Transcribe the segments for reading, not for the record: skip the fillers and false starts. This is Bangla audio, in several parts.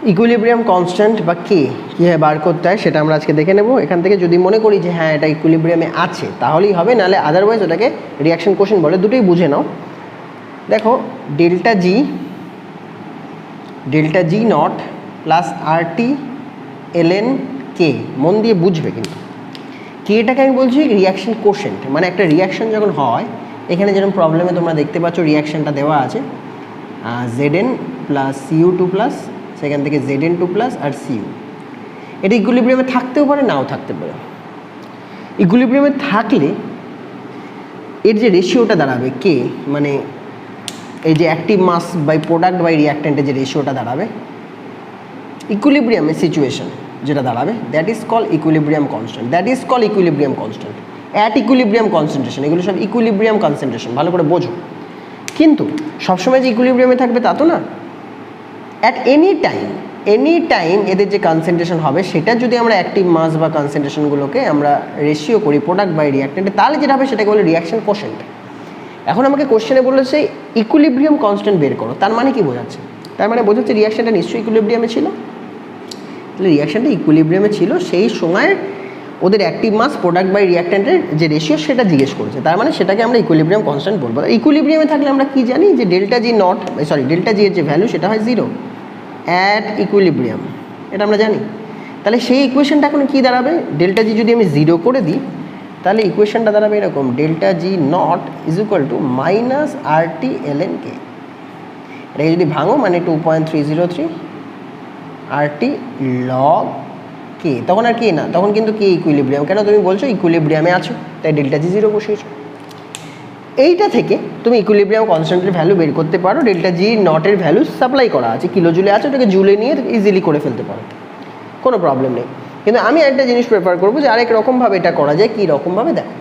ইকুইলিব্রিয়াম কনস্ট্যান্ট বা কে কীভাবে বার করতে হয় সেটা আমরা আজকে দেখে নেব। এখান থেকে যদি মনে করি যে হ্যাঁ এটা ইকুইলিব্রিয়ামে আছে তাহলেই হবে, নাহলে আদারওয়াইজ ওটাকে রিয়াকশন কোশেন্ট বলে। দুটোই বুঝে নাও। দেখো delta G not plus R T LN K, মন দিয়ে বুঝবে কিন্তু। কেটাকে আমি বলছি রিয়াকশন কোশেন্ট, মানে একটা রিয়াকশন যখন হয়, এখানে যেরকম প্রবলেমে তোমরা দেখতে পাচ্ছ রিয়াকশনটা দেওয়া আছে ZN plus CU two plus, সেখান থেকে জেডএন টু প্লাস আর সিইউ। এটা ইকুইলিব্রিয়ামে থাকতেও পারে নাও থাকতে পারে। ইকুইলিব্রিয়ামে থাকলে এর যে রেশিওটা দাঁড়াবে কে, মানে এই যে active mass by product by রিয়াক্ট্যান্টের যে রেশিওটা দাঁড়াবে ইকুইলিব্রিয়ামের সিচুয়েশন যেটা দাঁড়াবে, that is call equilibrium constant. At equilibrium concentration, এগুলো সব ইকুইলিব্রিয়াম কনসেন্ট্রেশন, ভালো করে বোঝো। কিন্তু সবসময় যে ইকুইলিব্রিয়ামে থাকবে তা তো না। অ্যাট এনি টাইম এদের যে কনসেন্ট্রেশন হবে সেটা যদি আমরা অ্যাক্টিভ মাস বা কনসেন্ট্রেশনগুলোকে আমরা রেশিও করি প্রোডাক্ট বাই রিয়াক্ট্যান্টে, তাহলে যেটা হবে সেটাকে বলে রিয়াকশন কোশেন্ট। এখন আমাকে কোশ্চেনে বলেছে ইকুইলিব্রিয়াম কনস্ট্যান্ট বের করো, তার মানে কি বোঝাচ্ছে? তার মানে বোঝাচ্ছে রিয়াকশনটা নিশ্চয়ই ইকুইলিব্রিয়ামে ছিল। তাহলে রিয়াকশনটা ইকুইলিব্রিয়ামে ছিল সেই সময় ওদের অ্যাক্টিভ মাস প্রোডাক্ট বাই রিয়াক্ট্যান্টের যে রেশিও সেটা জিজ্ঞেস করেছে, তার মানে সেটাকে আমরা ইকুইলিব্রিয়াম কনস্ট্যান্ট বলবো। ইকুইলিব্রিয়ামে থাকলে আমরা কি জানি যে ডেল্টা জি এর যে ভ্যালু সেটা হয় 0 অ্যাট ইকুইলিব্রিয়াম, এটা আমরা জানি। তাহলে সেই ইকুয়েশনটা এখন কী দাঁড়াবে? ডেল্টা জি যদি আমি 0 করে দিই তাহলে ইকুয়েশনটা দাঁড়াবে এরকম, delta G naught is equal to minus R T L N K. এটাকে যদি ভাঙো মানে 2.303 আর টি লগ কে, তখন আর কে না, তখন কিন্তু কে ইকুইলিব্রিয়াম। কেন? তুমি বলছো ইকুইলিব্রিয়ামে আছো, তাই ডেল্টা জি 0 বসিয়েছো। এইটা থেকে তুমি ইকুইলিব্রিয়াম কনস্ট্যান্টের ভ্যালু বের করতে পারো। ডেল্টা জি নটের ভ্যালু সাপ্লাই করা আছে, কিলো জুলে আছে, ওটাকে জুলে নিয়ে ইজিলি করে ফেলতে পারো, কোনো প্রবলেম নেই। কিন্তু আমি একটা জিনিস প্রেফার করবো যে আরেক রকমভাবে এটা করা যায়। কী রকমভাবে? দেখো,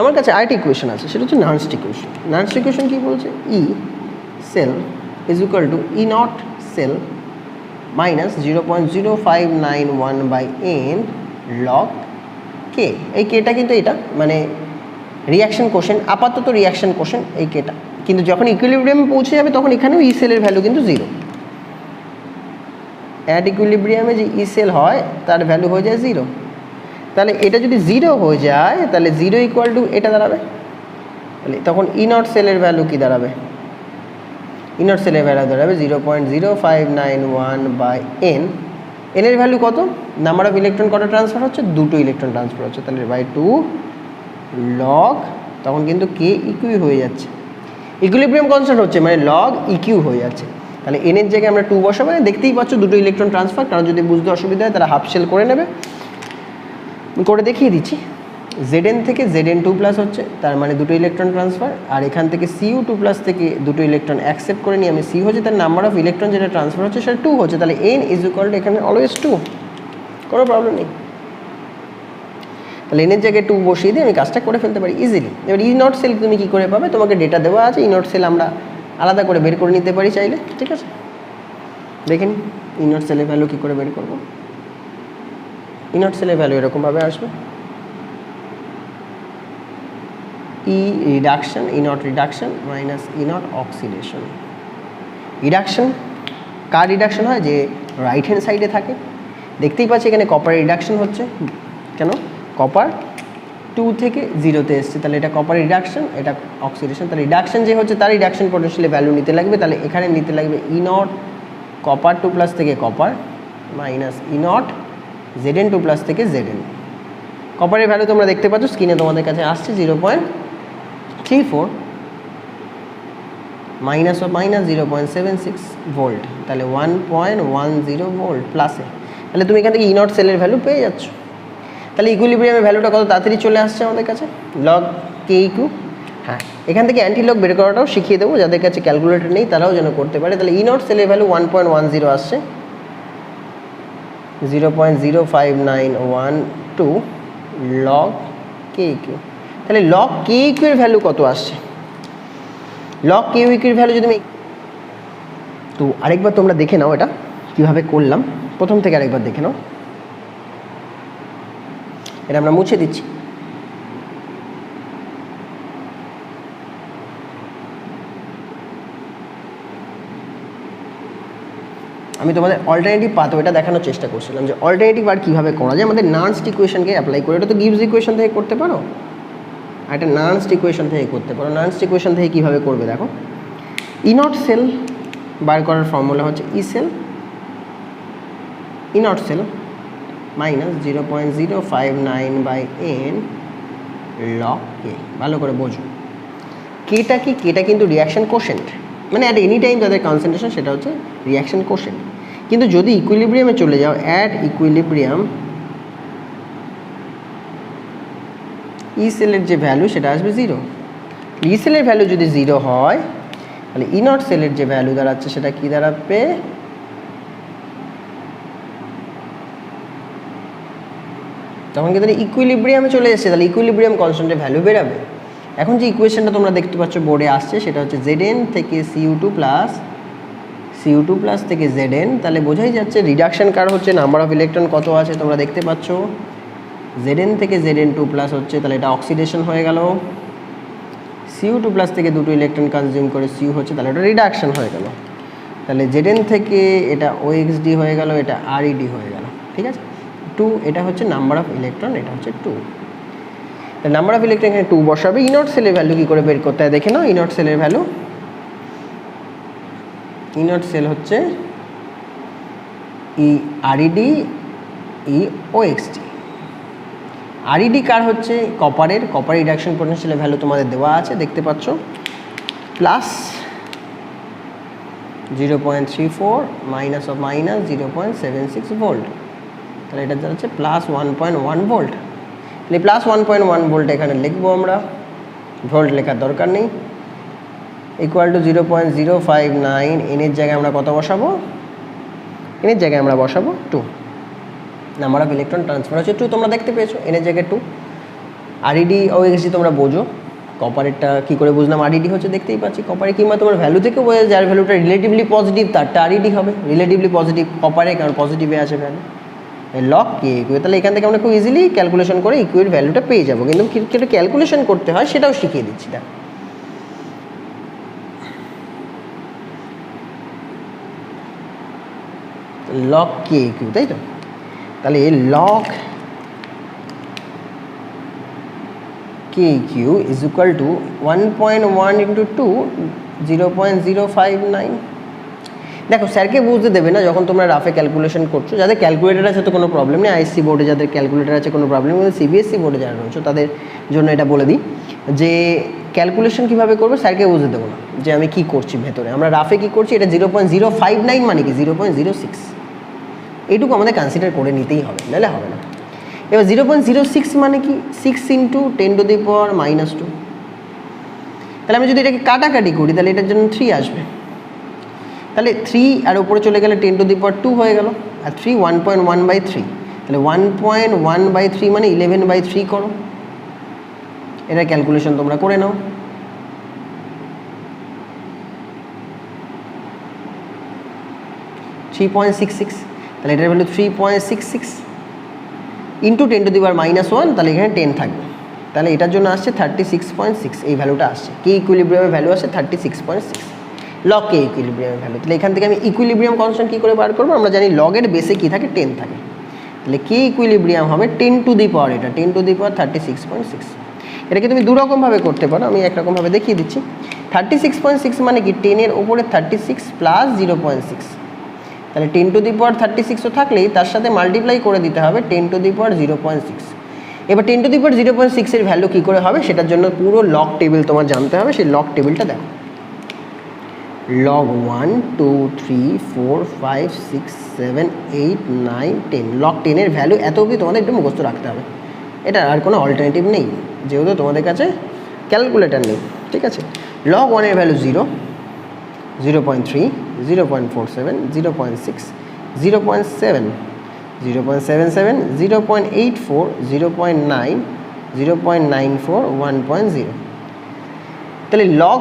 আমার কাছে আরেকটা ইকুয়েশন আছে, সেটা হচ্ছে নার্নস্ট ইকুয়েশন। নার্নস্ট ইকুয়েশন কী বলছে? E cell is equal to E not cell minus 0.0591 by n log K. এই কেটা কিন্তু এটা মানে রিয়াকশন কোশেন্ট, আপাতত রিয়াকশন কোশেন্ট এই কেটা, কিন্তু যখন ইকুইলিব্রিয়ামে পৌঁছে যাবে তখন এখানেও ই সেলের ভ্যালু কিন্তু 0। অ্যাট ইকুইলিব্রিয়ামে যে ই সেল হয় তার ভ্যালু হয়ে যায় 0। তাহলে এটা যদি 0 হয়ে যায় তাহলে 0 ইকুয়াল টু এটা দাঁড়াবে। তাহলে তখন ই নট সেলের ভ্যালু কি দাঁড়াবে? ই নট সেলের ভ্যালু দাঁড়াবে 0.0591 বাই এন। এনের ভ্যালু কত? নাম্বার অফ ইলেকট্রন কটা ট্রান্সফার হচ্ছে? 2টো ইলেকট্রন ট্রান্সফার হচ্ছে, তাহলে বাই 2 লগ, তখন কিন্তু কে ইকিউ হয়ে যাচ্ছে। ইকুইলিব্রিয়াম কনস্ট্যান্ট হচ্ছে মানে লগ ইকিউ হয়ে যাচ্ছে। তাহলে এনের জায়গায় আমরা 2 বসাবো। দেখতেই পাচ্ছ 2টো ইলেকট্রন ট্রান্সফার, কারণ যদি বুঝতে অসুবিধা হয় তারা হাফ শেল করে নেবে। করে দেখিয়ে দিচ্ছি। জেডএন থেকে জেডএন টু প্লাস হচ্ছে, তার মানে 2টো ইলেকট্রন ট্রান্সফার। আর এখান থেকে সিইউ টু প্লাস থেকে 2টো ইলেকট্রন অ্যাকসেপ্ট করে নিয়ে আমি সি হচ্ছে, তার নাম্বার অফ ইলেকট্রন যেটা ট্রান্সফার হচ্ছে সেটা 2 হচ্ছে। তাহলে এন ইজ ইকুয়াল টু এখানে অলওয়েজ 2, কোনো প্রবলেম নেই। তাহলে এনের জায়গায় 2 বসিয়ে দিয়ে আমি কাজটা করে ফেলতে পারি ইজিলি। এবার ই নট সেল তুমি কী করে পাবে? তোমাকে ডেটা দেওয়া আছে, ই নট সেল আমরা আলাদা করে বের করে নিতে পারি চাইলে, ঠিক আছে? দেখে নিন ই নট সেলের ভ্যালু কী করে বের করবো। ই নট সেলের ভ্যালু এরকমভাবে আসবে, E reduction, E not reduction minus E not oxidation. Reduction কার রিডাকশন হয়? যে রাইট হ্যান্ড সাইডে থাকে। দেখতেই পাচ্ছি এখানে কপার রিডাকশন হচ্ছে। কেন? কপার 2 থেকে 0-তে এসছে, তাহলে এটা কপার রিডাকশন, এটা অক্সিডেশন। তাহলে রিডাকশন যে হচ্ছে তার রিডাকশন পোটেনশিয়ালে ভ্যালু নিতে লাগবে। তাহলে এখানে নিতে লাগবে ই নট কপার 2 প্লাস থেকে copper minus E not Zn 2 plus থেকে জেডএন। কপারের ভ্যালু তোমরা দেখতে পাচ্ছ স্ক্রিনে তোমাদের কাছে আসছে 0.34 মাইনাস 0.76 ভোল্ট, তাহলে 1.10 ভোল্ট প্লাসে। তাহলে তুমি এখান থেকে ই নট সেলের ভ্যালু পেয়ে যাচ্ছ। তাহলে ইকুইলিব্রিয়ামের ভ্যালুটা কত তাড়াতাড়ি চলে আসছে আমাদের কাছে, লগ কে ইকিউ। হ্যাঁ, এখান থেকে অ্যান্টি লগ বের করাটাও শিখিয়ে দেবো, যাদের কাছে ক্যালকুলেটর নেই তারাও যেন করতে পারে। তাহলে ই নট সেলের ভ্যালু 1.10 আসছে, 0.05912 লগ কে ইকিউ। তাহলে লগ কে ইকিউ এর ভ্যালু কত আসছে? লগ কে ইকিউর ভ্যালু যদি তো আরেকবার তোমরা দেখে নাও এটা কীভাবে করলাম, প্রথম থেকে আরেকবার দেখে নাও। এটা আমরা মুছে দিচ্ছি। আমি তোমাদের অল্টারনেটিভ পাথওয়েটা দেখানোর চেষ্টা করছিলাম যে অল্টারনেটিভ আর কীভাবে করা যায় আমাদের নার্সড ইকুয়েশনকে অ্যাপ্লাই করে। এটা তো গিভস ইকুয়েশন থেকে করতে পারো, আর এটা নার্সড ইকুয়েশন থেকে করতে পারো। নার্সড ইকুয়েশন থেকে কীভাবে করবে দেখো, ই নট সেল বার করার ফর্মুলা হচ্ছে E cell, E not cell minus 0.059/n log k। ভালো করে বোঝো, কেটা কি, কেটা কিন্তু রিয়াকশন কোশেন্ট, মানে অ্যাট এনি টাইম তাদের কনসেন্ট্রেশন সেটা হচ্ছে রিয়াকশন কোশেন্ট। কিন্তু যদি ইকুইলিব্রিয়ামে চলে যাও, অ্যাট ইকুইলিব্রিয়াম ই সেলের যে ভ্যালু সেটা আসবে 0। ই সেলের ভ্যালু যদি 0 হয় তাহলে ই নট সেলের যে ভ্যালু দাঁড়াচ্ছে সেটা কি দাঁড়াবে, তখন কিন্তু ইকুইলিব্রিয়ামে চলে এসেছে, তাহলে ইকুইলিব্রিয়াম কনস্ট্যান্টের ভ্যালু বেরাবে। এখন যে ইকুয়েশনটা তোমরা দেখতে পাচ্ছ বোর্ডে আসছে সেটা হচ্ছে Zn থেকে Cu2 প্লাস থেকে Zn, তাহলে বোঝাই যাচ্ছে রিডাকশন কার হচ্ছে, নাম্বার অফ ইলেকট্রন কত আছে তোমরা দেখতে পাচ্ছ। Zn থেকে Zn2 প্লাস হচ্ছে, তাহলে এটা অক্সিডেশন হয়ে গেল। Cu2 প্লাস থেকে দুটো ইলেকট্রন কনজিউম করে Cu হচ্ছে, তাহলে এটা রিডাকশন হয়ে গেল। তাহলে Zn থেকে এটা OXD হয়ে গেল, এটা RED হয়ে গেল, ঠিক আছে। 2 এটা হচ্ছে নাম্বার অফ ইলেকট্রন, এটা হচ্ছে 2। তাহলে নাম্বার অফ ইলেকট্রন এখানে 2 বসাবে। ই নট সেলের ভ্যালু কী করে বের করতে হয় দেখে নাও। ই নট সেলের ভ্যালু, ই নট সেল হচ্ছে ই RED ই OXD। RED কার হচ্ছে, কপারের, কপার রিডাকশন পোটেনশিয়ালের ভ্যালু তোমাদের দেওয়া আছে দেখতে পাচ্ছ, plus 0.34 minus of minus 0.76 volt, তাহলে এটা হচ্ছে প্লাস 1.1 ভোল্ট। তাহলে প্লাস 1.1 ভোল্ট এখানে লিখবো আমরা, ভোল্ট লেখার দরকার নেই। ইকুয়াল টু 0.059, এনের জায়গায় আমরা কত বসাবো, এনের জায়গায় আমরা বসাবো 2। নাম্বার অফ ইলেকট্রন ট্রান্সফার হচ্ছে 2, তোমরা দেখতে পেয়েছো, এনের জায়গায় 2। RED OXD তোমরা বোঝো, কপারেরটা কী করে বুঝলাম, RED হচ্ছে দেখতেই পাচ্ছি কপারে, কিংবা তোমার ভ্যালু থেকে বোঝা যার ভ্যালুটা রিলেটিভলি পজিটিভ তারটা RED হবে, রিলেটিভলি পজিটিভ কপারে, কারণ পজিটিভে আছে ভ্যালু। লগ কে ইকুয়ে, তাহলে এখান থেকে আমরা খুব ইজিলি ক্যালকুলেশন করে ইকুয়ের ভ্যালুটা পেয়ে যাবো। কিন্তু যেটা ক্যালকুলেশন করতে হয় সেটাও শিখিয়ে দিচ্ছি। দেখ লগ কে ইকুই, তাই তো, তাহলে log K Q is equal to 1.1 into 2 0.059। দেখো স্যারকে বুঝতে দেবে না যখন তোমরা রাফে ক্যালকুলেশন করছো, যাদের ক্যালকুলেটার আছে তো কোনো প্রবলেম নেই, আইএসসি বোর্ডে যাদের ক্যালকুলেটার আছে কোনো প্রবলেম নেই, সিবিএসসি বোর্ডে যারা রয়েছে তাদের জন্য এটা বলে দিই যে ক্যালকুলেশন কীভাবে করবে স্যারকে বুঝতে দেবো না যে আমি কী করছি ভেতরে, আমরা রাফে কী করছি, এটা 0.059 মানে কি 0.06, এইটুকু আমাদের কনসিডার করে নিতেই হবে, নাহলে হবে না। এবার 0.06 মানে কি 6 ইন্টু 10⁻⁻²। তাহলে আমি যদি এটাকে কাটাকাটি করি তাহলে এটার জন্য 3 আসবে, তাহলে 3 আর উপরে চলে গেলে 10⁻² হয়ে গেল, আর 3 1.1/3, তাহলে 1.1/3 মানে 11/3 করো, এটা ক্যালকুলেশন তোমরা করে নাও। (3.66) তাহলে এটার ভ্যালু 3.66 ইন্টু 10⁻⁻1, তাহলে এখানে 10 থাকবে, তাহলে এটার জন্য আসছে 36.6, এই ভ্যালুটা আসছে। কে ইকুইলিব্রিয়ামের ভ্যালু আসছে 36.6, লগ কে ইকুইলিব্রিয়ামের ভ্যালু। তাহলে এখান থেকে আমি ইকুইলিব্রিয়াম কনস্ট্যান্ট কী করে বার করবো, আমরা জানি লগের বেসে কী থাকে 10 থাকে, তাহলে কে ইকুইলিব্রিয়াম হবে 10⁻, এটা 10⁻36.6। এটাকে তুমি দুরকমভাবে করতে পারো, আমি একরকমভাবে দেখিয়ে দিচ্ছি। 36.6 মানে কি 10-এর ওপরে 36 প্লাস 0.6, তাহলে 10⁻36 থাকলেই তার সাথে মাল্টিপ্লাই করে দিতে হবে 10⁻0.6। এবার 10⁻0.6 এর ভ্যালু কী করে হবে সেটার জন্য পুরো লগ টেবিল তোমার জানতে হবে, সেই লগ টেবিলটা দেখো। লগ 1 2 3 4 5 6 7 8 9 10, লগ 10-এর ভ্যালু এত অবধি তোমাদের একটু মুখস্থ রাখতে হবে, এটা আর কোনো অল্টারনেটিভ নেই যেহেতু তোমাদের কাছে ক্যালকুলেটার নেই, ঠিক আছে। লগ 1-এর ভ্যালু 0, 0.3, 0.47, 0.6, 0.7, 0.77, 0.84, 0.9, 0.94, 1.0। তাহলে লগ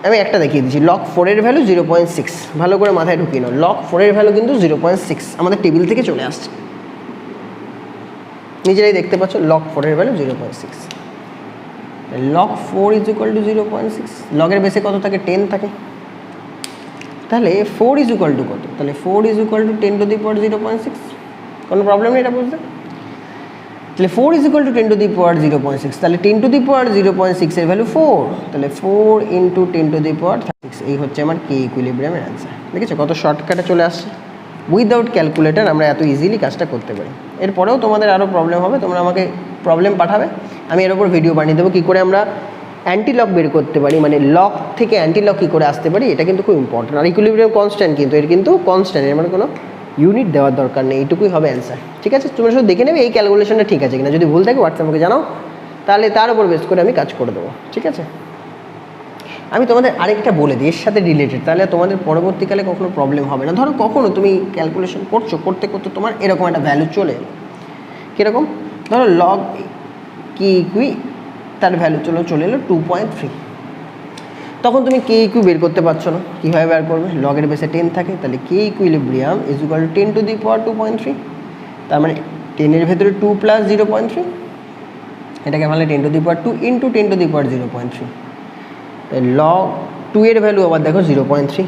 আমি একটা দেখিয়ে দিচ্ছি, লগ 4-এর ভ্যালু 0.6, ভালো করে মাথায় ঢুকিয়ে নাও। লগ 4-এর ভ্যালু কিন্তু 0.6 আমাদের টেবিল থেকে চলে আসছে, নিজেরাই দেখতে পাচ্ছ লগ 4-এর value 0.6। Log 4 is equal to 0.6, লগের বেসে কত থাকে 10 থাকে, তাহলে 4 ইজ ইকুয়াল টু কত? তাহলে 4 is equal to 10 to the power 0.6, কোনো প্রবলেম নেই এটা বুঝতে। তাহলে 4 is equal to 10 to the power 0.6, তাহলে 10 টু দি পাওয়ার 0.6 এর ভ্যালু 4, তাহলে 4 ইন্টু 10 টু দি পাওয়ার 36, এই হচ্ছে আমার কে ইকুইলিব্রিয়ামের অ্যান্সার। দেখেছো কত শর্টকাটে চলে আসছে, উইদাউট ক্যালকুলেটর আমরা এত ইজিলি কাজটা করতে পারি। এরপরেও তোমাদের আরও প্রবলেম হবে, তোমরা আমাকে প্রবলেম পাঠাবে, আমি এর উপর ভিডিও বানিয়ে দেবো কী করে আমরা অ্যান্টি লক বের করতে পারি, মানে লক থেকে অ্যান্টি লক কী করে আসতে পারি, এটা কিন্তু খুব ইম্পর্টেন্ট। আর ইকুইলিব্রিয়াম কনস্ট্যান্ট, কিন্তু এর কিন্তু কনস্ট্যান্ট, এর মানে কোনো ইউনিট দেওয়ার দরকার নেই, এইটুকুই হবে অ্যান্সার। ঠিক আছে, তোমরা শুধু দেখে নেবে এই ক্যালকুলেশনটা ঠিক আছে কিনা, যদি ভুল থাকে হোয়াটসঅ্যাপ আমাকে জানাও, তাহলে তার উপর বেস করে আমি কাজ করে দেবো। ঠিক আছে, আমি তোমাদের আরেকটা বলে দিই এর সাথে রিলেটেড, তাহলে তোমাদের পরবর্তীকালে কখনো প্রবলেম হবে না। ধরো কখনো তুমি ক্যালকুলেশন করতে করতে তোমার এরকম একটা ভ্যালু চলে এলো, কীরকম, ধরো লগ কে ইকুই তার ভ্যালু চলে এলো 2.3, তখন তুমি কে ইকুই বের করতে পারছো না, কীভাবে বের করবে? লগের বেসে 10 থাকে, তাহলে K equilibrium is equal to 10 to the power 2.3, তার মানে 10 এর ভেতরে 2 প্লাস 0.3, এটাকে ভালো 10 to the power 2 into 10 to the power 0.3, log 2 এর ভ্যালু আবার দেখো 0.3,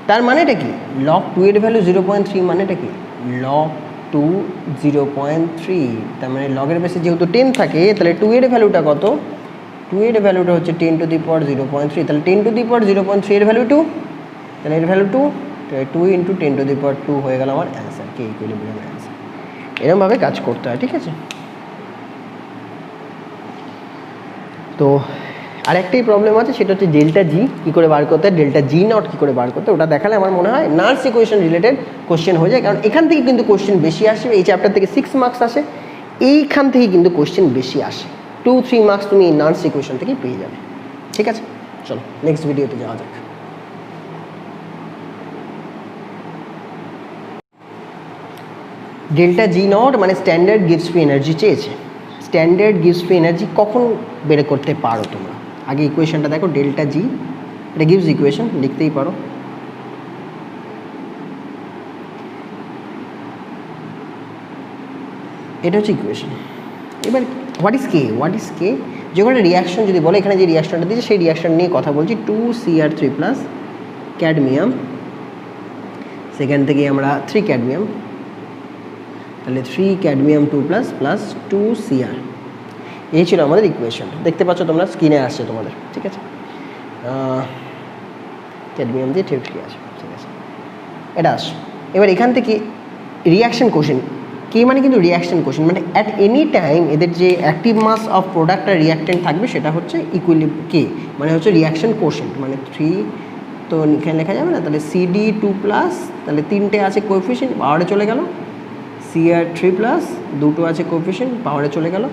তার মানেটা কি? লগ 2 এর ভ্যালু 0.3 মানেটা কি? লগ 2 0.3, তার মানে লগের বেসে যেহেতু 10 থাকে, তাহলে 2 এর ভ্যালুটা কত? 2 এর ভ্যালুটা হচ্ছে 10 টু দি পাওয়ার 0.3, তাহলে 10 টু দি পাওয়ার 0.3 এর ভ্যালু 2, তাহলে এর ভ্যালু 2, তাহলে 2 ইন্টু 10 টু দি পাওয়ার 2 হয়ে গেল আমার অ্যান্সার, কে ইকুইলিব্রিয়ামের অ্যান্সার। এরকমভাবে কাজ করতে হয়। ঠিক আছে, তো আরেকটাই প্রবলেম আছে, সেটা হচ্ছে ডেল্টা জি কী করে বার করতে হয়, ডেল্টা জি নট কী করে বার করতে, ওটা দেখালে আমার মনে হয় নার্স ইকুয়েশন রিলেটেড কোশ্চেন হয়ে যায়, কারণ এখান থেকে কিন্তু কোশ্চেন বেশি আসে, এই চ্যাপ্টার থেকে 6 মার্কস আসে, এইখান থেকে কিন্তু কোশ্চেন বেশি আসে, 2-3 মার্কস তুমি এই নার্স ইকুয়েশন থেকেই পেয়ে যাবে। ঠিক আছে, চলো নেক্সট ভিডিওতে যাওয়া যাক। ডেল্টা জি নট মানে স্ট্যান্ডার্ড গিভস ফ্রি এনার্জি চেয়েছে। স্ট্যান্ডার্ড গিভস ফ্রি এনার্জি কখন বের করতে পারো তোমরা? আগে ইকুয়েশনটা দেখো, ডেল্টা জি, এটা গিভস ইকুয়েশন, লিখতেই পারো। এটা হচ্ছে ইকুয়েশন। এবার হোয়াট ইজ কে, যে কোনো রিয়াকশন যদি বলো, এখানে যে রিয়াকশনটা দিয়েছে সেই রিয়াকশন নিয়ে কথা বলছি, 2Cr3 প্লাস ক্যাডমিয়াম, সেখান থেকে আমরা 3 ক্যাডমিয়াম, তাহলে 3 ক্যাডমিয়াম 2 প্লাস প্লাস 2Cr, এই ছিল আমাদের ইকুয়েশন। দেখতে পাচ্ছ তোমরা, স্ক্রিনে আসছে তোমাদের। ঠিক আছে, ক্যাডমিয়াম দিয়ে 3 আছে। ঠিক আছে, এটা আসছে। এবার এখান থেকে রিয়াকশন কোশ্চেন, কে মানে কিন্তু রিয়াকশন কোশ্চেন, মানে অ্যাট এনি টাইম এদের যে অ্যাক্টিভ মাস অফ প্রোডাক্ট আর রিয়াক্টেন্ট থাকবে সেটা হচ্ছে কে, মানে হচ্ছে রিয়াকশন কোশ্চেন, মানে 3 তো এখানে লেখা যাবে না, তাহলে CD2 প্লাস, তাহলে 3টে আছে কোএফিশিয়েন্ট, পাওয়ারে চলে গেল, Cr3 প্লাস 2টো আছে কোএফিশিয়েন্ট, পাওয়ারে চলে গেল।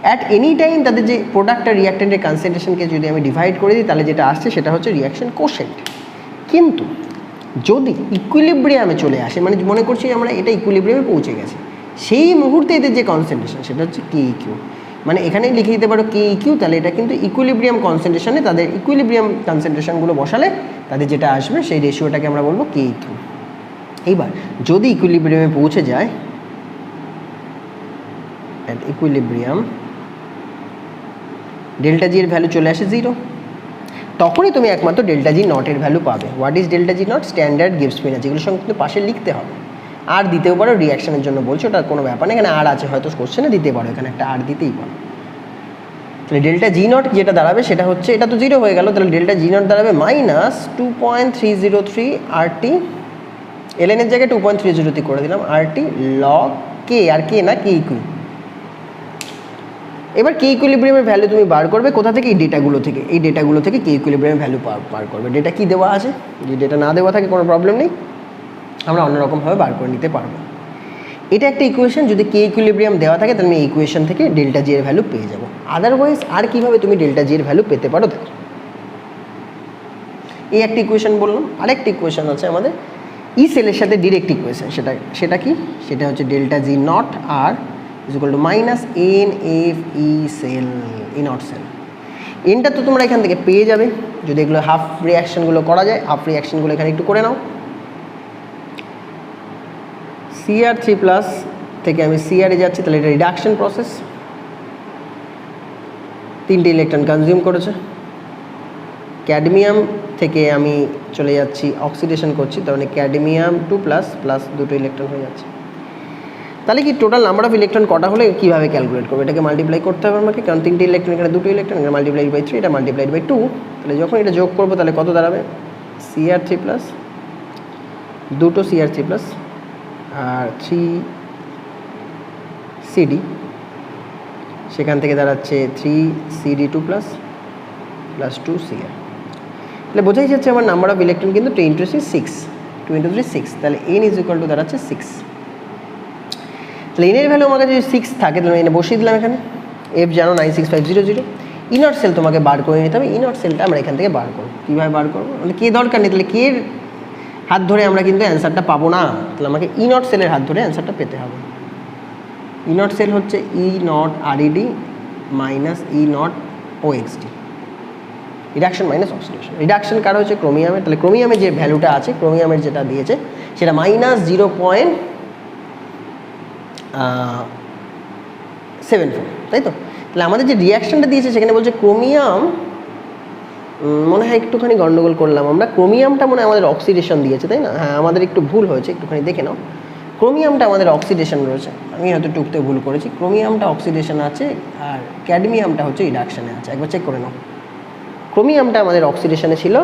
অ্যাট এনি টাইম তাদের যে প্রোডাক্ট আর রিয়াক্টেন্টের কনসেন্ট্রেশনকে যদি আমি ডিভাইড করে দিই, তাহলে যেটা আসছে সেটা হচ্ছে রিয়াকশন কোশেন্ট। কিন্তু যদি ইকুইলিব্রিয়ামে চলে আসে, মানে মনে করছি আমরা এটা ইকুইলিব্রিয়ামে পৌঁছে গেছে, সেই মুহূর্তে এদের যে কনসেন্ট্রেশন সেটা হচ্ছে KEQ, মানে এখানে লিখে দিতে পারো KEQ, তাহলে এটা কিন্তু ইকুইলিব্রিয়াম কনসেন্ট্রেশনে তাদের ইকুইলিব্রিয়াম কনসেন্ট্রেশনগুলো বসালে তাদের যেটা আসবে সেই রেশিওটাকে আমরা বলবো KEQ। এইবার যদি ইকুইলিব্রিয়ামে পৌঁছে যায়, অ্যাট ইকুইলিব্রিয়াম ডেল্টা জি এর ভ্যালু চলে আসে 0, তখনই তুমি একমাত্র ডেল্টা জি নটের ভ্যালু পাবে। What is delta G not? Standard gives free energy, যেগুলোর সঙ্গে কিন্তু পাশে লিখতে হবে, আর দিতেও পারো, রিয়াকশনের জন্য বলছো ওটা কোনো ব্যাপার না, এখানে আর আছে হয়তো কোশ্চেনে দিতে পারো, এখানে একটা আর দিতেই পারো। তাহলে ডেল্টা জি নট যেটা দাঁড়াবে সেটা হচ্ছে, এটা তো 0 হয়ে গেল, তাহলে ডেল্টা জি নট দাঁড়াবে মাইনাস 2.303 RT, ln এর জায়গায় 2.303 করে দিলাম, RT লগ কে, আর কে না কে ইকুই। এবার কে ইকুইলিব্রিয়ামের ভ্যালু তুমি বার করবে কোথা থেকে? এই ডেটাগুলো থেকে, এই ডেটাগুলো থেকে কে ইকুইলিব্রিয়ামের ভ্যালু বার করবে। ডেটা কি দেওয়া আছে, যদি ডেটা না দেওয়া থাকে কোনো প্রবলেম নেই, আমরা অন্যরকমভাবে বার করে নিতে পারবো। এটা একটা ইকুয়েশন, যদি কে ইকুইলিব্রিয়াম দেওয়া থাকে তাহলে আমি এই ইকুয়েশন থেকে ডেল্টা জি এর ভ্যালু পেয়ে যাবো। আদারওয়াইজ আর কীভাবে তুমি ডেল্টা জি এর ভ্যালু পেতে পারো? এই একটা ইকুয়েশন বললাম, আরেকটা ইকুয়েশন আছে আমাদের ই সেলের সাথে ডিরেক্ট ইকুয়েশন, সেটা কি? সেটা হচ্ছে delta G not R is equal to minus NFE cell, E not cell. এনটা তো তোমরা এখান থেকে পেয়ে যাবে যদি এগুলো হাফ রিয়াকশনগুলো করা যায়। হাফ রিয়াকশনগুলো এখানে একটু করে নাও। Cr3 প্লাস থেকে আমি Cr এ যাচ্ছি, তাহলে এটা রিডাকশন প্রসেস, 3টে ইলেকট্রন কনজিউম করেছে। ক্যাডমিয়াম থেকে আমি চলে যাচ্ছি অক্সিডেশন করছি, তার মানে ক্যাডমিয়াম 2 প্লাস প্লাস দুটো ইলেকট্রন হয়ে যাচ্ছে। তাহলে কি টোটাল নাম্বার অফ ইলেকট্রন কটা হলে কীভাবে ক্যালকুলেট করবো? এটাকে মাল্টিপ্লাই করতে হবে আমাকে, কারণ 3টে ইলেকট্রন, এখানে 2টো ইলেকট্রন, এখানে মাল্টিপ্লাইড বাই 3, এটা মাল্টিপ্লাইড বাই 2। তাহলে যখন এটা যোগ করবো তাহলে কত দাঁড়াবে? Cr3 প্লাস 2টো Cr3 প্লাস আর 3 CD, সেখান থেকে দাঁড়াচ্ছে 3 CD2 প্লাস প্লাস 2 Cr। তাহলে বোঝাই যাচ্ছে আমার নাম্বার অফ ইলেকট্রন কিন্তু 2 × 3 6, 2 × 3 6, তাহলে n ইজ ইকুয়াল টু দাঁড়াচ্ছে 6। তাহলে এনের ভ্যালু আমার কাছে যদি 6 থাকে তাহলে এনে বসিয়ে দিলাম এখানে। এফ জানো 96500। ইনট সেল তোমাকে বার করে নিতে হবে, ইনট সেলটা আমরা এখান থেকে বার করবো। কীভাবে বার করবো? মানে কে দরকার নেই, তাহলে কে হাত ধরে আমরা কিন্তু অ্যান্সারটা পাবো না, তাহলে আমাকে ইনট সেলের হাত ধরে অ্যান্সারটা পেতে হবে। ইনট সেল হচ্ছে E0 ReD minus E0 OXD, reduction minus oxidation. Reduction কার হচ্ছে? ক্রোমিয়ামের। তাহলে ক্রোমিয়ামের যে ভ্যালুটা আছে, ক্রোমিয়ামের যেটা দিয়েছে সেটা -0.74, তাই তো? তাহলে আমাদের যে রিয়াকশনটা দিয়েছে সেখানে বলছে ক্রোমিয়াম, মনে হয় একটুখানি গন্ডগোল করলাম আমরা, ক্রোমিয়ামটা মনে হয় আমাদের অক্সিডেশন দিয়েছে, তাই না? হ্যাঁ, আমাদের একটু ভুল হয়েছে, একটুখানি দেখে নাও। ক্রোমিয়ামটা আমাদের অক্সিডেশন রয়েছে, আমি হয়তো টুকতে ভুল করেছি। ক্রোমিয়ামটা অক্সিডেশন আছে আর ক্যাডমিয়ামটা হচ্ছে রিডাকশানে আছে, একবার চেক করে নাও। ক্রোমিয়ামটা আমাদের অক্সিডেশনে ছিল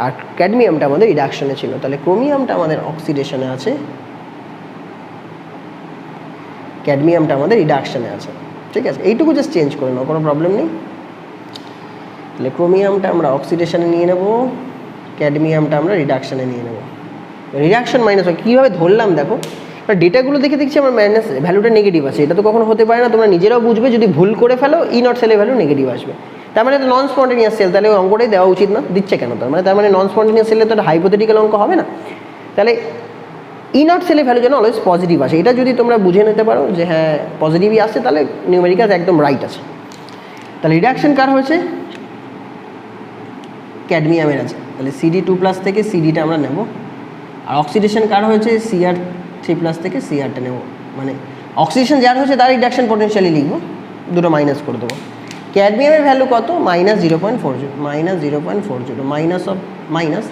আর ক্যাডমিয়ামটা আমাদের রিডাকশনে ছিল, তাহলে ক্রোমিয়ামটা আমাদের অক্সিডেশনে আছে, ক্যাডমিয়ামটা আমাদের রিডাকশনে আছে, ঠিক আছে? এইটুকু জাস্ট চেঞ্জ করে নাও, কোনো প্রবলেম নেই। তাহলে ক্রোমিয়ামটা আমরা অক্সিডেশনে নিয়ে নেব, ক্যাডমিয়ামটা আমরা রিডাকশনে নিয়ে নেব। রিডাকশন মাইনাস হয় কীভাবে ধরলাম দেখো, ডেটাগুলো দেখে দেখছি আমার মাইনাস ভ্যালুটা নেগেটিভ আছে, এটা তো কখনো হতে পারে না, তোমরা নিজেরাও বুঝবে। যদি ভুল করে ফেলো ইনট সেলের ভ্যালু নেগেটিভ আসবে, তার মানে তো নন স্পন্টেনিয়াস সেল, তাহলে অঙ্কটাই দেওয়া উচিত না, দিচ্ছে কেন? তার মানে নন স্পন্টেনিয়াস সেলে তো হাইপোথেটিক্যাল অঙ্ক হবে না। তাহলে ইনট সেলের ভ্যালু যেন অলওয়েজ পজিটিভ আসে, এটা যদি তোমরা বুঝে নিতে পারো যে হ্যাঁ পজিটিভই আসছে, তাহলে নিউমেরিক্যাল একদম রাইট আছে। তাহলে রিডাকশন কার হয়েছে? ক্যাডমিয়ামের আছে, তাহলে CD2 প্লাস থেকে CDটা আমরা নেব। আর অক্সিডেশন কার হয়েছে? Cr3 প্লাস থেকে Crটা নেব, মানে অক্সিডেশন যার হয়েছে তার রিডাকশন পোটেনশিয়ালি লিখবো, দুটো মাইনাস করে দেবো। ক্যাডমিয়ামের ভ্যালু কত? -0.40, minus of minus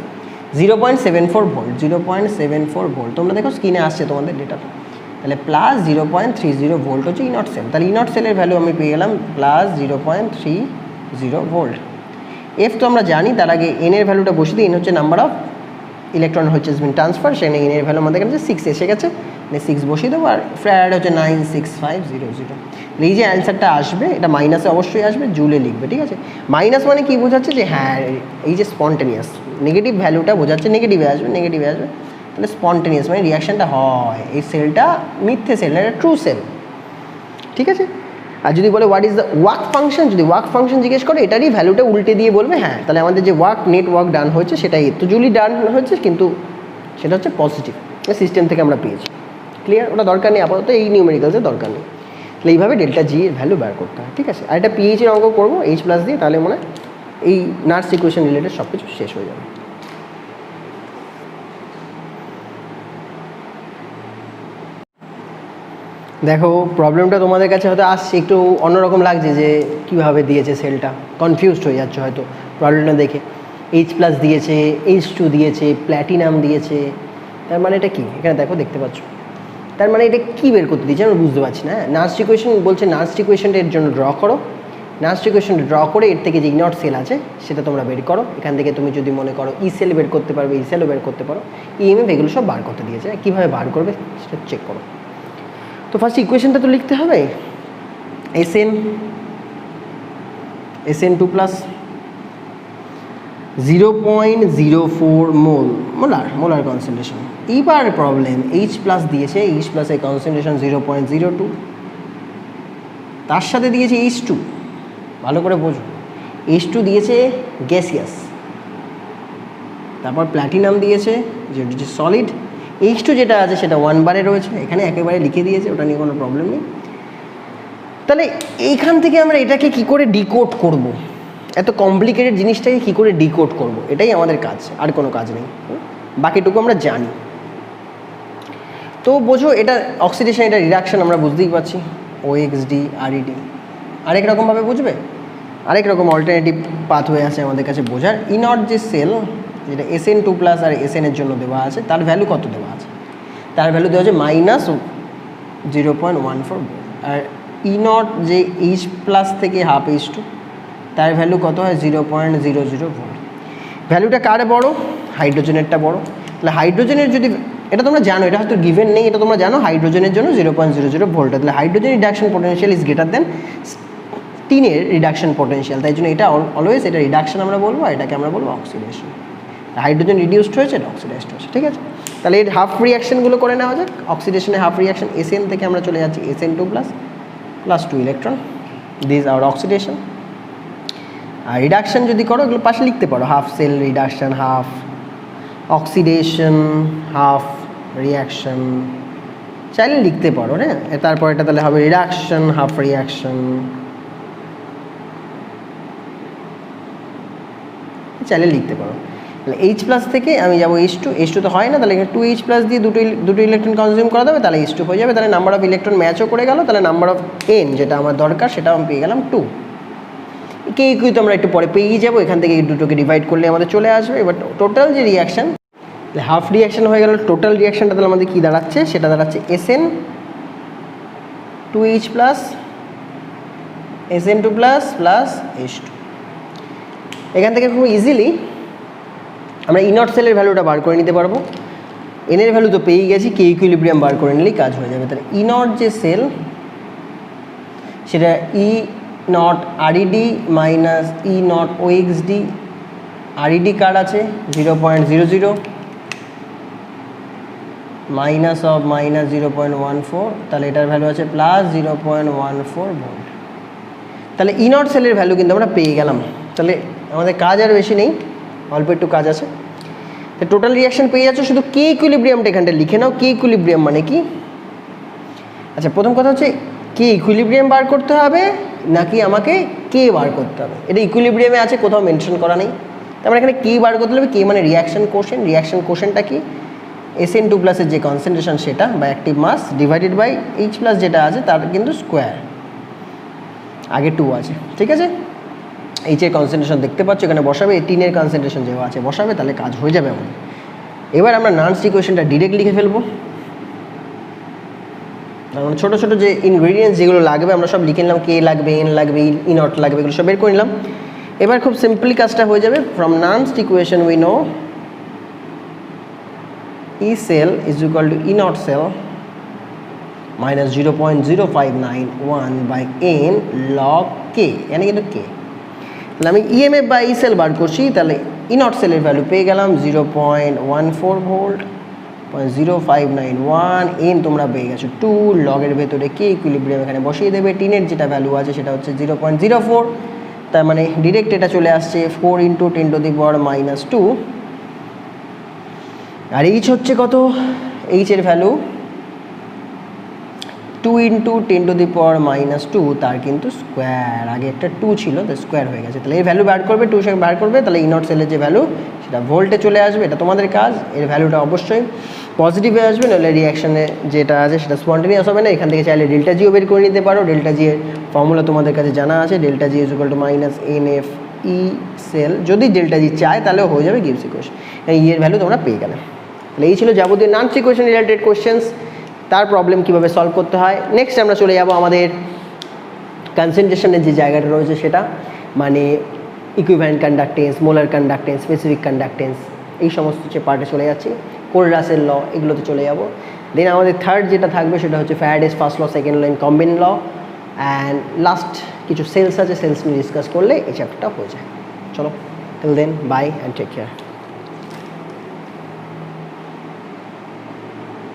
0.74 volt, 0.74 volt. তোমরা দেখো স্ক্রিনে আসছে তোমাদের ডেটাটা। তাহলে প্লাস 0.30 ভোল্ট হচ্ছে ইনট সেল, তাহলে ইনট সেলের ভ্যালু আমি পেয়ে গেলাম প্লাস 0.30 ভোল্ট। এফ তো আমরা জানি, তার আগে এন এর ভ্যালুটা বসিয়ে দিই। এন হচ্ছে নাম্বার অফ ইলেকট্রন হচ্ছে ট্রান্সফার, সেখানে এন এর ভ্যালু আমাদের কাছে 6 এসে গেছে, মানে 6 বসিয়ে দেবো। আর ফ্যারাড হচ্ছে 96500। এই যে অ্যান্সারটা আসবে এটা মাইনাসে অবশ্যই আসবে, জুলে লিখবে, ঠিক আছে? মাইনাস মানে কি বোঝাচ্ছে? যে হ্যাঁ এই যে স্পন্টেনিয়াস নেগেটিভ ভ্যালুটা বোঝাচ্ছে নেগেটিভে আসবে, নেগেটিভে আসবে, তাহলে স্পন্টেনিয়াস মানে রিয়াকশানটা হয়, এই সেলটা মিথ্যে সেল না, এটা ট্রু সেল, ঠিক আছে? আর যদি বলে what is the work function, যদি ওয়ার্ক ফাংশন জিজ্ঞেস করে এটারই ভ্যালুটা উল্টে দিয়ে বলবে হ্যাঁ, তাহলে আমাদের যে নেট ওয়ার্ক ডান হয়েছে সেটাই তো জুলি ডান হয়েছে, কিন্তু সেটা হচ্ছে পজিটিভ, সিস্টেম থেকে আমরা পেয়েছি। ক্লিয়ার? ওটা দরকার নেই আপাতত, এই নিউমেরিক্যালসের দরকার নেই। তাহলে এইভাবে ডেল্টা জি এর ভ্যালু বের করতে হয়, ঠিক আছে? আর এটা পিএইচের অঙ্ক করবো H+ দিয়ে, তাহলে মনে হয় এই নার্স ইকুয়েশন রিলেটেড সব কিছু শেষ হয়ে যাবে। দেখো প্রবলেমটা তোমাদের কাছে হয়তো আসছে, একটু অন্যরকম লাগছে যে কীভাবে দিয়েছে সেলটা, কনফিউজড হয়ে যাচ্ছে হয়তো প্রবলেমটা দেখে। H+ দিয়েছে, H2 দিয়েছে, প্ল্যাটিনাম দিয়েছে, তার মানে এটা কি? এখানে দেখো, দেখতে পাচ্ছ, তার মানে এটা কী বের করতে দিয়েছে আমরা বুঝতে পারছি না। নার্স ইকুয়েশন বলছে, নার্স ইকুয়েশনটা এর জন্য ড্র করো, নার্স ইকুয়েশনটা ড্র করে এর থেকে যে ইনট সেল আছে সেটা তোমরা বের করো। এখান থেকে তুমি যদি মনে করো ই সেল বের করতে পারবে, ই সেলও বের করতে পারো, EMF এগুলো সব বার করতে দিয়েছে, কীভাবে বার করবে সেটা চেক করো। তো ফার্স্ট ইকুয়েশনটা তো লিখতে হবে, SN2+, 0.04 মোলার কনসেন্ট্রেশন। এইবার প্রবলেম, H+ দিয়েছে, H+ এর কনসেন্ট্রেশন 0.02, তার সাথে দিয়েছে H2, ভালো করে বোঝো, H2 দিয়েছে গ্যাসিয়াস, তারপর প্ল্যাটিনাম দিয়েছে যেটা সলিড, H2 যেটা আছে সেটা 1 বারে রয়েছে, এখানে একেবারে লিখে দিয়েছে, ওটা নিয়ে কোনো প্রবলেম নেই। তাহলে এইখান থেকে আমরা এটাকে কি করে ডিকোড করব, এত কমপ্লিকেটেড জিনিসটাকে কি করে ডিকোড করব, এটাই আমাদের কাজ, আর কোনো কাজ নেই, বাকিটুকু আমরা জানি। তো বোঝো এটা অক্সিডেশন, এটা রিডাকশন আমরা বুঝতেই পারছি, OXD ReD। আরেক রকমভাবে বুঝবে, আরেক রকম অল্টারনেটিভ পাথওয়ে আছে আমাদের কাছে বোঝার। ইনট যে সেল যেটা SN2 প্লাস আর SN এর জন্য দেওয়া আছে তার ভ্যালু কত দেওয়া আছে, তার ভ্যালু দেওয়া আছে -0.14 আর ইনট যে H প্লাস থেকে হাফ H2 তার ভ্যালু কত হয় 0.00 ভোল্ট। ভ্যালুটা কার বড়, হাইড্রোজেনেরটা বড়। তাহলে হাইড্রোজেনের যদি, এটা তোমরা জানো, এটা হয়তো গিভেন নেই, এটা তোমরা জানো হাইড্রোজেনের জন্য 0.00 ভোল্ট। তাহলে hydrogen reduction potential is greater than টিনের রিডাকশন পোটেনশিয়াল, তাই জন্য এটা অলওয়েজ এটা রিডাকশন আমরা বলবো, এটাকে আমরা বলবো অক্সিডেশন। হাইড্রোজেন রিডিউসড হয়েছে, এটা অক্সিডাইজড হয়েছে, ঠিক আছে। তাহলে এর হাফ রিয়াকশনগুলো করে নেওয়া যাক। অক্সিডেশনের হাফ রিয়াকশন SN থেকে আমরা চলে যাচ্ছি SN2 plus 2 electron, this our oxidation. আর রিডাকশন যদি করো এগুলো পাশে লিখতে পারো, half cell reduction, half oxidation, half reaction চাইলে লিখতে পারো, হ্যাঁ। তারপর এটা তাহলে হবে রিডাকশন, হাফ রিয়াকশন, চাইলে লিখতে পারো। তাহলে H প্লাস থেকে আমি যাবো H2 তো হয় না, তাহলে এখানে 2H প্লাস দিয়ে দুটো ইলেকট্রন কনজিউম করা যাবে, তাহলে H2 হয়ে যাবে। তাহলে নাম্বার অফ ইলেকট্রন ম্যাচও করে গেল, তাহলে নাম্বার অফ N যেটা আমার দরকার সেটাও আমি পেয়ে গেলাম 2। কে তো আমরা একটু পরে পেয়েই যাবো, এখান থেকে এই দুটোকে ডিভাইড করলে আমাদের চলে আসবে। এবার টোটাল যে রিয়াকশান, হাফ রিয়াকশান হয়ে গেল, টোটাল রিয়াকশানটা তাহলে আমাদের কী দাঁড়াচ্ছে, সেটা দাঁড়াচ্ছে SN 2H plus SN2 plus H2। এখান থেকে খুব ইজিলি আমরা ইনট সেলের ভ্যালুটা বার করে নিতে পারবো। এন এর ভ্যালু তো পেয়েই গেছি, কে ইকুইলিব্রিয়াম বার করে নিলেই কাজ হয়ে যাবে। তাহলে ইনট যে সেল সেটা E not RED minus E not OXD, RED কার আছে 0.00 মাইনাস অফ -0.14, তাহলে এটার ভ্যালু আছে +0.14 ভোল্ট। তাহলে ইনট সেলের ভ্যালু কিন্তু আমরা পেয়ে গেলাম। তাহলে আমাদের কাজ আর বেশি নেই, অল্প একটু কাজ আছে। তো টোটাল রিয়াকশন পেয়ে যাচ্ছ, শুধু কে ইকুইলিব্রিয়ামটা এখানটা লিখে নাও। কে ইকুইলিব্রিয়াম মানে কি? আচ্ছা, প্রথম কথা হচ্ছে কে ইকুইলিব্রিয়াম বার করতে হবে নাকি আমাকে কে বার করতে হবে, এটা ইকুইলিব্রিয়ামে আছে, কোথাও মেনশন করা নেই। তারপরে এখানে কে বার করতে হবে, কে মানে রিয়াকশন কোশেন্ট। রিয়াকশন কোশেন্টটা কি, SN2 প্লাসের যে কনসেন্ট্রেশন সেটা বা active mass divided by H plus যেটা আছে তার কিন্তু স্কোয়ার, আগে 2 আছে, ঠিক আছে। H এর কনসেন্ট্রেশন দেখতে পাচ্ছ এখানে বসাবে, টিনের কনসেন্ট্রেশন যেও আছে বসাবে, তাহলে কাজ হয়ে যাবে আমাদের। এবার আমরা নান্স ইকুয়েশনটা ডিরেক্ট লিখে ফেলবো। কারণ ছোটো ছোটো যে ইনগ্রিডিয়েন্টস যেগুলো লাগবে আমরা সব লিখে নিলাম, কে লাগবে, এন লাগবে, ইনট লাগবে, এগুলো সব বের করে নিলাম। এবার খুব সিম্পলি কাজটা হয়ে যাবে। From nuns equation we know E cell is equal to E naught cell minus 0.0591 by n log k, यानी কিন্তু k। তাহলে আমি EMF বা E cell বার করছি, তাহলে E naught সেলের ভ্যালু পেয়ে গেলাম 0.14 ভোল্ট, 0.0591, n তোমরা পেয়ে গেছো 2, লগের ভেতরে k ইকুইলিব্রিয়াম এখানে বসিয়ে দেবে। টিনের যেটা ভ্যালু আছে সেটা হচ্ছে 0.04, তার মানে ডিরেক্ট এটা চলে আসছে 4 × 10⁻²। আর H হচ্ছে কত, H এর ভ্যালু 2 × 10⁻², তার কিন্তু স্কোয়ার, আগে একটা 2 ছিল তো স্কোয়ার হয়ে গেছে। তাহলে এর ভ্যালু বার করবে, 2 সঙ্গে বার করবে, তাহলে ইনট সেলের যে ভ্যালু সেটা ভোল্টে চলে আসবে। এটা তোমাদের কাজ, এর ভ্যালুটা অবশ্যই পজিটিভে আসবে, নাহলে রিয়াকশানে যেটা আছে সেটা স্পন্টেনিয়াস হবে না। এখান থেকে চাইলে ডেল্টা জিও বের করে নিতে পারো। ডেল্টা জি এর ফর্মুলা তোমাদের কাছে জানা আছে, delta G is equal to -NF E cell. যদি ডেল্টা জি চায় তাহলেও হয়ে যাবে গিভস ইকুয়েশন, ই এর ভ্যালু তোমরা পেয়ে গেলে। তাহলে এই ছিল যাবতীয় নান্স ইকুয়েশন রিলেটেড কোয়েশ্চেন্স, তার প্রবলেম কীভাবে সলভ করতে হয়। নেক্সট আমরা চলে যাব আমাদের কনসেন্ট্রেশনের যে জায়গাটা রয়েছে সেটা, মানে equivalent conductance, molar conductance, specific conductance, এই সমস্ত যে পার্টে চলে যাচ্ছি। কোল-রাসেল ল, এগুলোতে চলে যাব। দেন আমাদের থার্ড যেটা থাকবে সেটা হচ্ছে Faraday's first law, second law in combine law, and last কিছু সেলস আছে, সেলস নিয়ে ডিসকাস করলে এই চ্যাপ্টারটা হয়ে যায়। চলো, till then bye and take care.